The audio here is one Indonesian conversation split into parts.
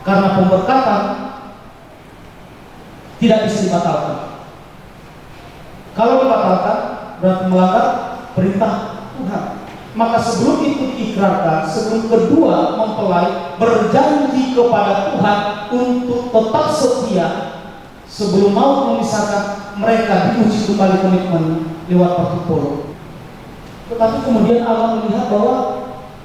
Karena pemberkatan tidak bisa dibatalkan. Kalau dibatalkan berarti melanggar perintah Tuhan. Maka sebelum itu diikrarkan, sebelum kedua mempelai berjanji kepada Tuhan untuk tetap setia, sebelum mau memisahkan, mereka diuji kembali komitmen lewat pertubuhan. Tetapi kemudian Allah melihat bahwa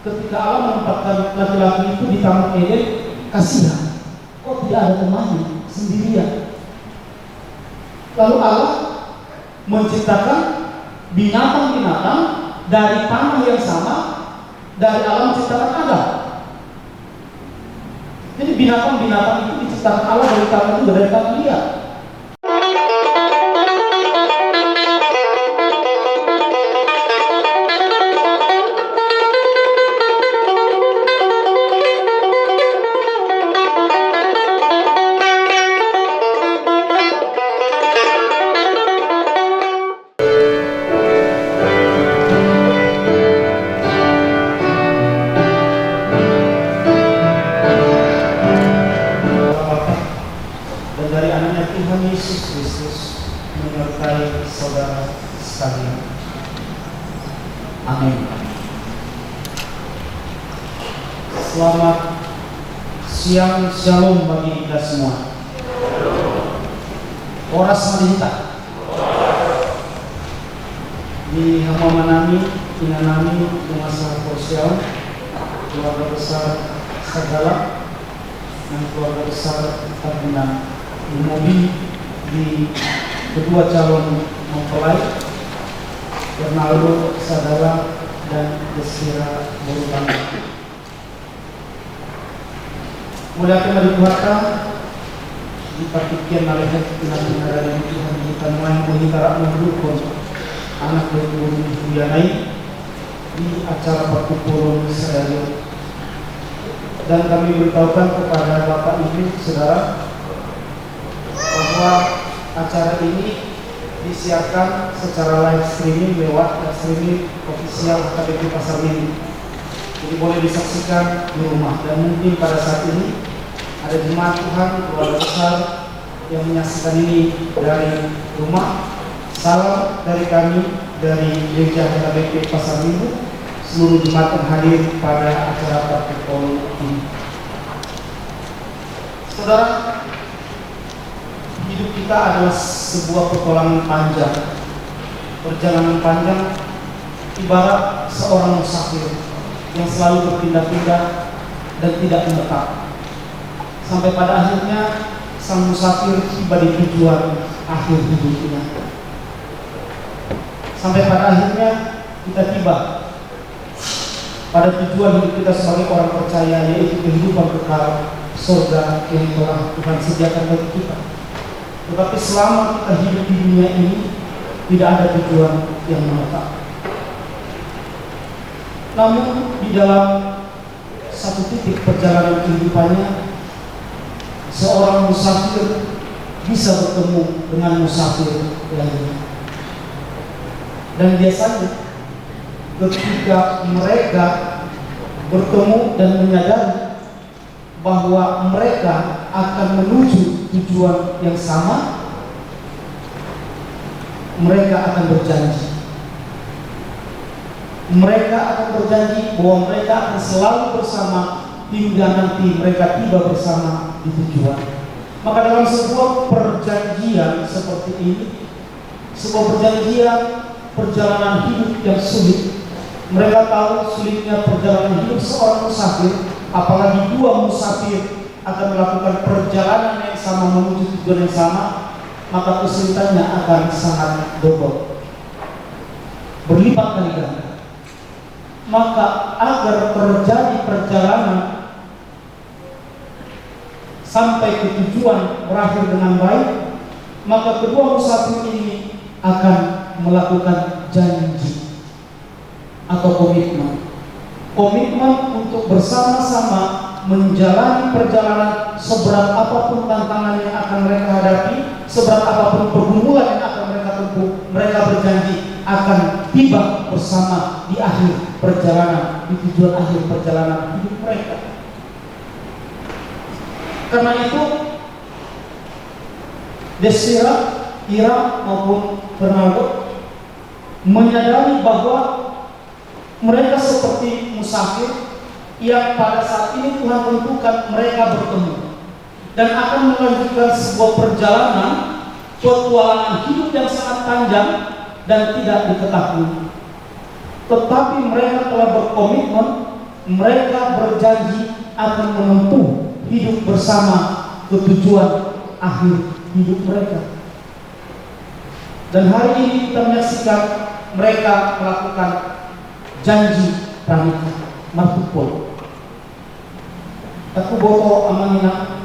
ketika Allah menempatkan laki-laki itu di Taman Eden, kasihan, kok tidak ada temannya, sendirian. Lalu Allah menciptakan binatang-binatang dari tanah yang sama, dari alam menciptakan Adam. Jadi binatang-binatang itu diciptakan Allah dari tanah itu, dari tanah liat. Amin. Selamat siang, shalom bagi kita semua. Oras Madinta di Hamamanami, Inanami, Rumah Sosial, keluarga besar Sagala dan keluarga besar Tabungan Mobil di kedua calon mempelai Bernardo Sagala dan Desira Borubang. Mulia kembali Tuhan dipertikian oleh benar-benar yang Tuhan kita mulai menghitarak mendukung anak dari Buyanai di acara perkumpulan Israel. Dan kami beritahukan kepada Bapak Ibu Saudara bahwa acara ini disiarkan secara live streaming lewat live streaming official HKBP Pasar Minggu. Jadi boleh disaksikan di rumah, dan mungkin pada saat ini ada jemaat Tuhan keluarga besar yang menyaksikan ini dari rumah. Salam dari kami dari Gereja HKBP Pasar Minggu, seluruh jemaat yang hadir pada acara perkumpulan ini. Saudara, hidup kita adalah sebuah petualangan panjang. Perjalanan panjang ibarat seorang musafir yang selalu berpindah-pindah dan tidak menetap. Sampai pada akhirnya sang musafir tiba di tujuan akhir hidupnya. Sampai pada akhirnya kita tiba pada tujuan hidup kita sebagai orang percaya, yaitu kehidupan kekal surga yang telah Tuhan sediakan bagi kita. Tetapi selama kita hidup di dunia ini, tidak ada tujuan yang menetap. Namun di dalam satu titik perjalanan kehidupannya, seorang musafir bisa bertemu dengan musafir lainnya. Dan biasanya ketika mereka bertemu dan menyadari bahwa mereka akan menuju tujuan yang sama, mereka akan berjanji. Mereka akan berjanji bahwa mereka akan selalu bersama hingga nanti mereka tiba bersama di tujuan. Maka dalam sebuah perjanjian seperti ini, sebuah perjanjian perjalanan hidup yang sulit, mereka tahu sulitnya perjalanan hidup seorang musafir, apalagi dua musafir akan melakukan perjalanan yang sama menuju tujuan yang sama, maka kesulitannya akan sangat double, berlipat kali ganda. Maka agar terjadi perjalanan sampai ke tujuan berakhir dengan baik, maka kedua musafir ini akan melakukan janji atau komitmen untuk bersama-sama menjalani perjalanan seberat apapun tantangan yang akan mereka hadapi, seberat apapun pergumulan yang akan mereka tempuh. Mereka berjanji akan tiba bersama di akhir perjalanan, di tujuan akhir perjalanan hidup mereka. Karena itu Desira, Ira maupun Bernardo menyadari bahwa mereka seperti musafir yang pada saat ini Tuhan tentukan mereka bertemu dan akan melanjutkan sebuah perjalanan petualangan hidup yang sangat panjang dan tidak diketahui. Tetapi mereka telah berkomitmen, mereka berjanji akan menempuh hidup bersama ke tujuan akhir hidup mereka. Dan hari ini kita menyaksikan mereka melakukan janji pernikahan martupol. Aku boto amanina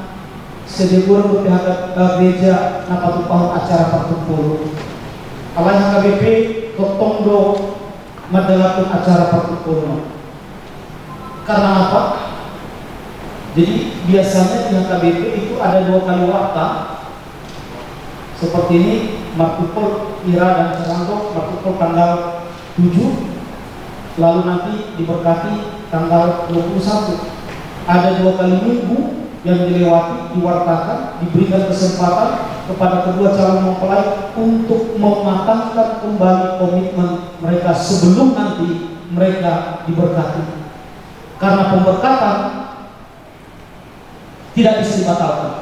sedegura berpihak gereja napatupahun acara martupol. Alai HKBP totondo madalapun acara martupol. Karena apa? Jadi biasanya di HKBP itu ada 2 kali waktu seperti ini, martupol Ira dan Serando, martupol tanggal 7, lalu nanti diberkati tanggal 21. Ada 2 kali minggu yang dilewati, diwartakan, diberikan kesempatan kepada kedua calon mempelai untuk mematangkan kembali komitmen mereka sebelum nanti mereka diberkati. Karena pemberkatan tidak bisa dibatalkan.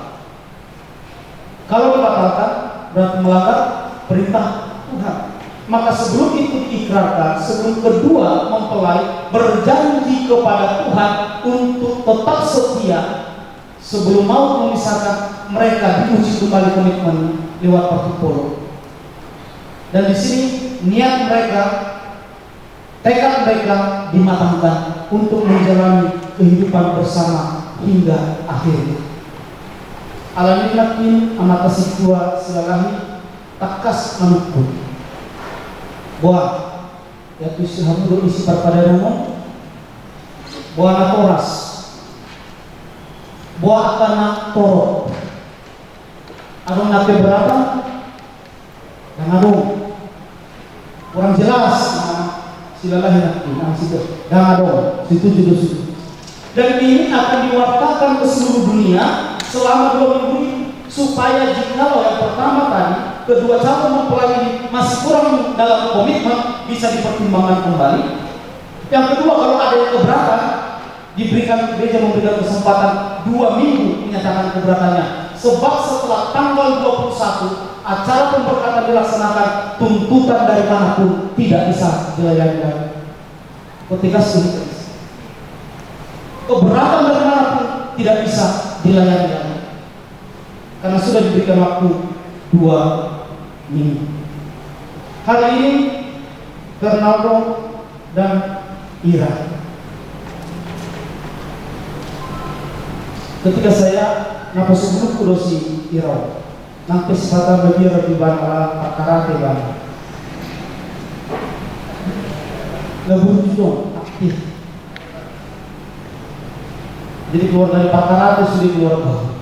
Kalau dibatalkan berarti melanggar perintah Tuhan. Maka sebelum itu diikrarkan, sebelum kedua mempelai berjanji kepada Tuhan untuk tetap setia, sebelum mau memisahkan, mereka diuji kembali komitmen lewat martupol. Dan di sini niat mereka, tekad mereka dimatangkan untuk menjalani kehidupan bersama hingga akhir. Alamin lakin amata situa silalahi takas manukun. Buah yaitu sihamudo isi parpadanomo, buah natoras, buah akana toro. Adong nate berapa? Dan adong kurang jelas silalahi lakin situ. Dan adong situ juga situ. Dan ini akan diwartakan ke seluruh dunia selama 2 minggu ini, supaya jikalau yang pertama tadi kedua calon mempelai ini masih kurang dalam komitmen, bisa dipertimbangkan kembali. Yang kedua, kalau ada yang keberatan, diberikan gereja memberikan kesempatan 2 minggu menyatakan keberatannya. Sebab setelah tanggal 21 acara pemberkatan dilaksanakan, tuntutan dari manapun tidak bisa dilayani lagi. Ketika sudah keberatan dari manapun tidak bisa dilayani lagi, karena sudah diberikan waktu 2 minggu. Hari ini Bernardo dan Ira, ketika saya napas sebelum kudosi Ira, nanti sepatah bagi lebih banyak pakara teban, lebih jujur aktif. Jadi keluar dari pakara itu sudah keluar bawah.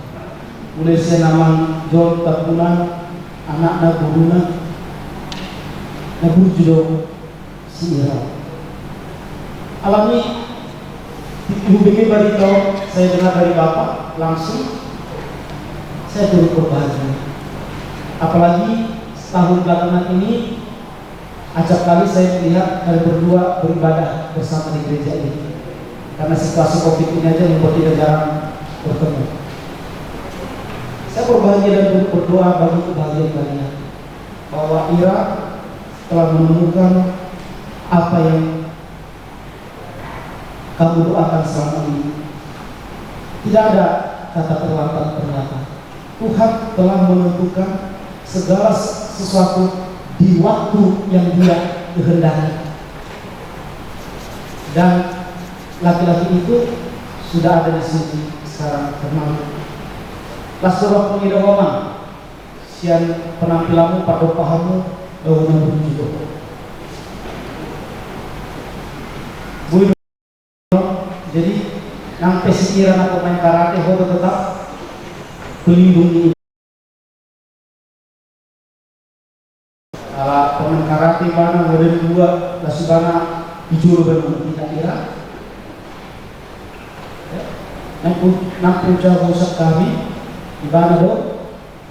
Mulai saya nama John Tapunan, anak guruna, nabur judo si Ira. Alami UBG barito, saya dengar dari Bapak langsung, saya turut berbahagia. Apalagi setahun belakangan ini, acap kali saya melihat kalian berdua beribadah bersama di gereja ini. Karena situasi COVID ini aja membuat kita jarang bertemu. Saya berbahagia dan berdoa bagi kebahagiaan kalian, bahwa Ira telah menemukan apa yang kamu doakan selama ini. Tidak ada kata terlambat ternyata. Tuhan telah menentukan segala sesuatu di waktu yang Dia kehendaki. Dan laki-laki itu sudah ada di sini sekarang bernama Lasoro pengidawaman sian penampilanmu pada pahamu daunan juga. Jadi nang pesikiran aku main karate ho tetap melindungi. Kalau pemain karate mana model 2 lasibana dijuru bermain tidak kira. Nampu jago sekali ibana do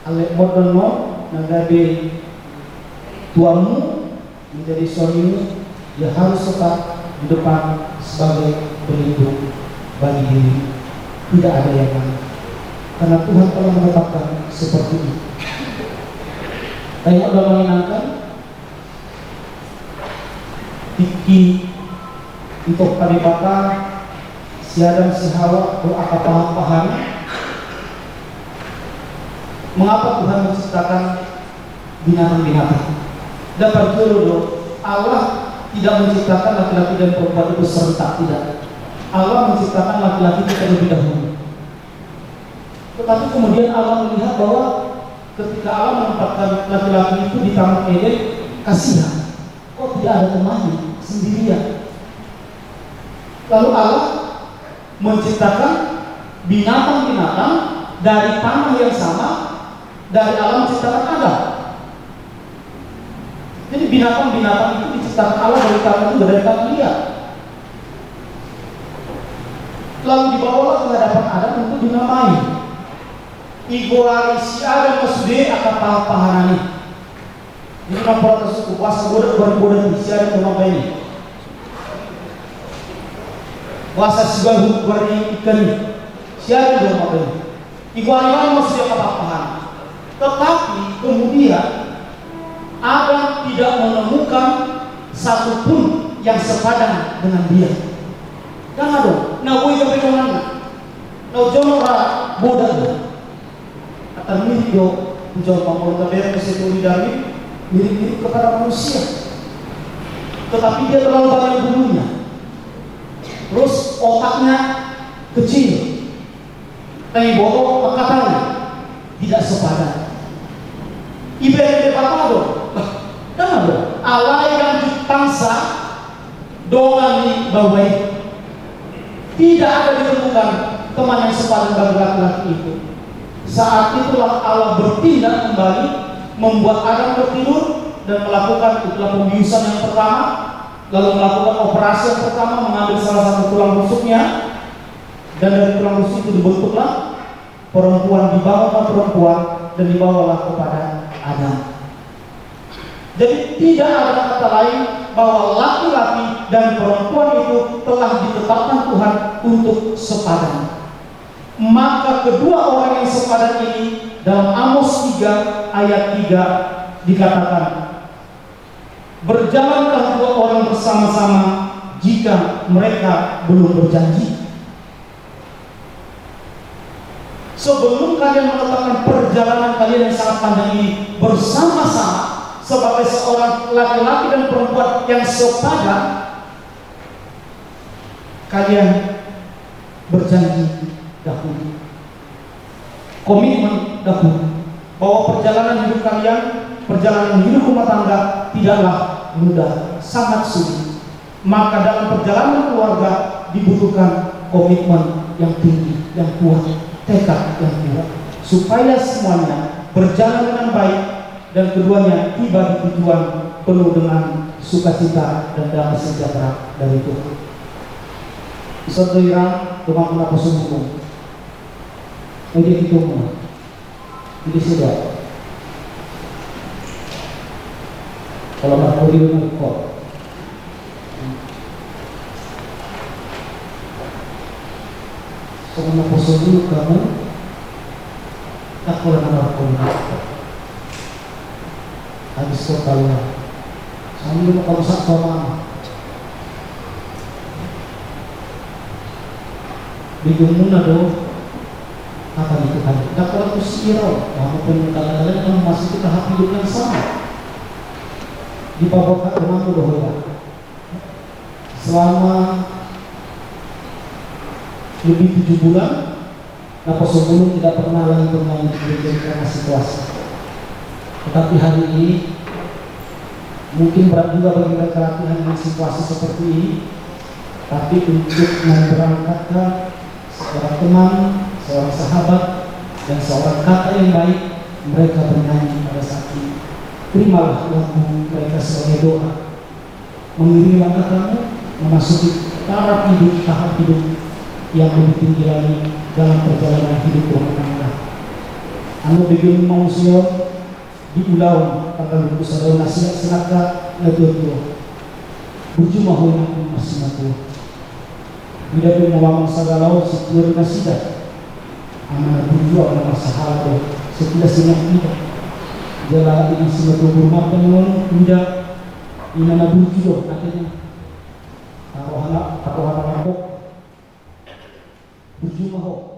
alek modal no nagabe tuamu menjadi suamimu, dia harus tetap di depan sebagai pelindung bagi diri, tidak ada yang lain, karena Tuhan telah menetapkan seperti ini. Tengok dalam menyenangkan Tiki untuk kadipata si Adam si Hawa berapa paham-paham mengapa Tuhan menciptakan binatang-binatang. Dapat dulu Allah tidak menciptakan laki-laki dan perempuan itu serentak, tidak. Allah menciptakan laki-laki itu terlebih dahulu. Tetapi kemudian Allah melihat bahwa ketika Allah menempatkan laki-laki itu di Taman Eden, kasihan, kok tidak ada temannya, sendirian. Lalu Allah menciptakan binatang-binatang dari tanah yang sama, dari Allah menciptakan Adam. Jadi binatang-binatang itu diciptakan Allah dari tanah itu, dari tanah liat. Lalu dibawalah ke hadapan Adam untuk dinamai. Iguari si Adam masude akan pahanani. Ini kapal tersebut kuasa bodoh si Adam menamai ini. Kuasa si bahu warni ikan ini. Si Adam menamai ini. Iguari masude akan pahanani. Tetapi kemudian Adam tidak menemukan satupun yang sepadan dengan dia. Jangan dong, nah gue juga pengen nah jono ra bodoh. Atau mirip do, jono kalau terlihat kesetu dari mirip-mirip kepada manusia. Tetapi dia terlalu banyak bulunya. Terus otaknya kecil. Tapi bohong katanya tidak sepadan. Ibarat apa dong? Jangan dong. Allah yang dipangsa dengan di bawah tidak ada ditemukan teman yang sepadan bagi laki-laki itu. Saat itulah Allah bertindak kembali, membuat Adam tertidur dan melakukan pembiusan yang pertama, lalu melakukan operasi yang pertama, mengambil salah satu tulang rusuknya, dan dari tulang rusuk itu dibentuklah perempuan, dibawalah perempuan dan dibawalah kepada Adam. Jadi tidak ada kata lain bahwa laki-laki dan perempuan itu telah ditetapkan Tuhan untuk sepadan. Maka kedua orang yang sepadan ini dalam Amos 3 ayat 3 dikatakan, berjalankah dua orang bersama-sama jika mereka belum berjanji. Sebelum kalian menetapkan perjalanan kalian yang sangat panjang ini bersama-sama sebagai seorang laki-laki dan perempuan yang sepadan, kalian berjanji dahulu, komitmen dahulu, bahwa perjalanan hidup kalian, perjalanan hidup rumah tangga tidaklah mudah, sangat sulit. Maka dalam perjalanan keluarga dibutuhkan komitmen yang tinggi, yang kuat, tekad yang kuat, supaya semuanya berjalan dengan baik dan keduanya tiba di tujuan penuh dengan sukacita dan damai sejahtera dari Tuhan. Saudara, Tuhan menapa sungguh. Jadi itu semua. Jadi sudah. Kalau nak kuliah kok. Kalau menapa sungguh kamu tak boleh menapa. Habis totalnya sambil kalau sak sama bingung nado apa itu kan tak kalau kusiro walaupun kadang-kadang kamu masih ke tahap hidup yang sama di bawah rumah doa selama lebih 7 bulan. Napa sebelum tidak pernah lagi bermain karena situasi. Tetapi hari ini mungkin berat juga bagi mereka latihan dengan situasi seperti ini. Tapi untuk memberangkatkan seorang teman, seorang sahabat, dan seorang kakak yang baik, mereka bernyanyi pada saat ini. Terimalah lagu mereka sebagai doa, mengiringi langkah kamu memasuki tahap hidup yang lebih tinggi lagi dalam perjalanan hidup rumah tangga. Anu bikin manusia di ulang akan berusaha nasihat senaka letutu buju mahuna masih matu tidak pun ngawang sagalau sekitar nasihat anak buju akan masalah tu sekitar sinak tidak jalan ini semua rumah penuh tidak ini anak buju akhirnya taruh anak mabok buju mahok